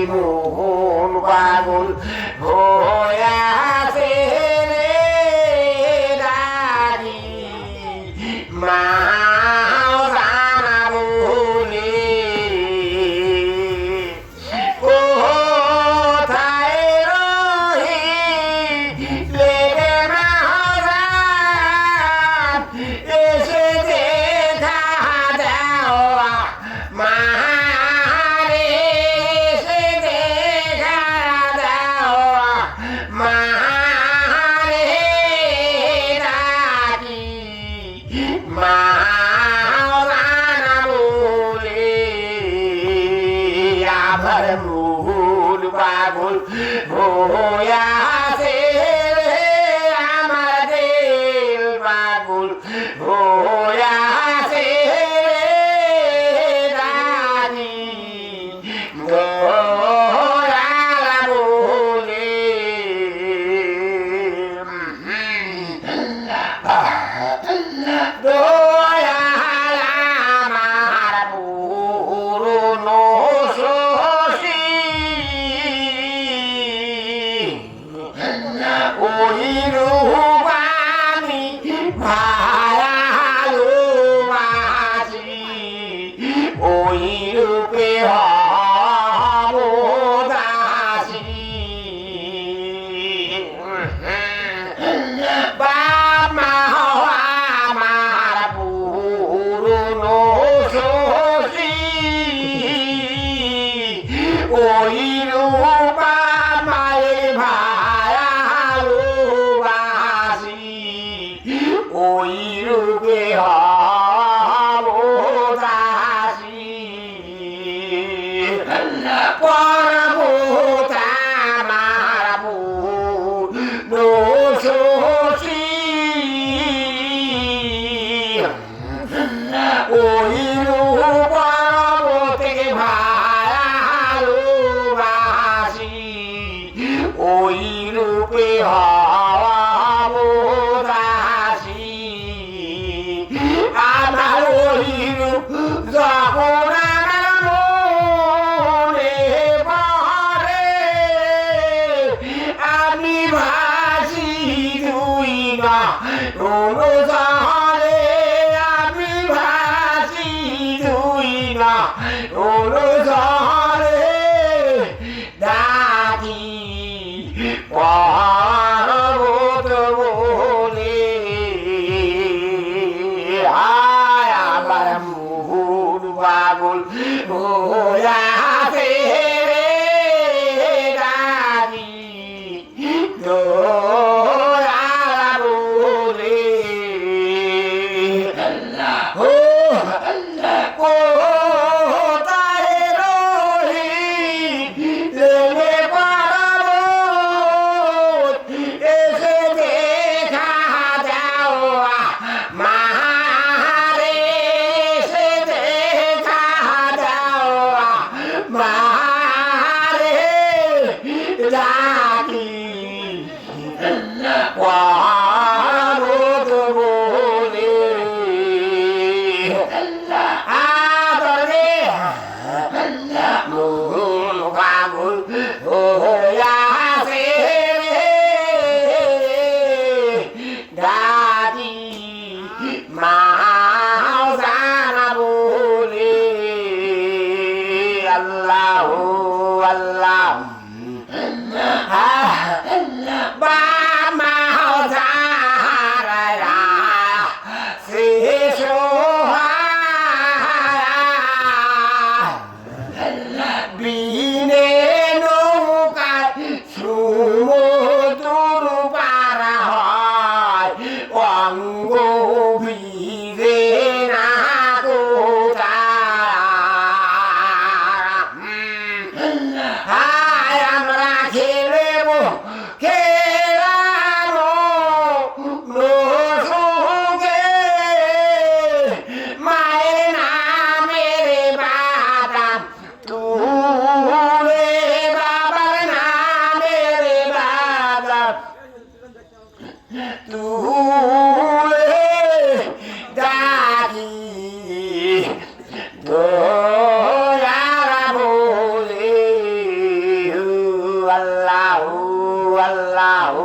মন পাগল হইয়াছে রে দাদি মা পাগল হইয়াছে আমার দিল পাগল হইয়াছে রানী দয়াল বলে দয়াল আমার পুরনো ওই রূপানি ভালোবাসি ওই রূপে হব দাসী বাবা আমার পুরনো শশী ওই রূপা মায়ের ওই রূপে হব দাসী পরবত আমার পুরনো শশী ওই রূপ থেকে ভালোবাসি ওই রূপে হব দাসী আমার ওই রূপ যখন আমার মনে পড়ে আমি ভাসি দুই না অনুসারে আমি ভাসি দুই না অনুসারে দাদি পর্বত বলে আয় আমার মন পাগল হইয়াছে রে দাদি দয়াল বলে কোথায় রহি লেগে পড়াবো এসে দেখা দাও মারে এসে দেখা দাও মারে ডাকি পর্বত বলে আদরে মন পাগল হইয়াছে দাদি মা জানা বলে আল্লাহ আল্লাহ বা মা জারা শেষ বিনে নৌকায় সমুদ্র পারা হয় অঙ্গ ভিজে না কোথায় আমরা খেলব খেলানো সুখে মায়ের নামের বাদাম তুলে বাবার নামের বাদাম তুলে দাদি দয়াল বলে আল্লাহু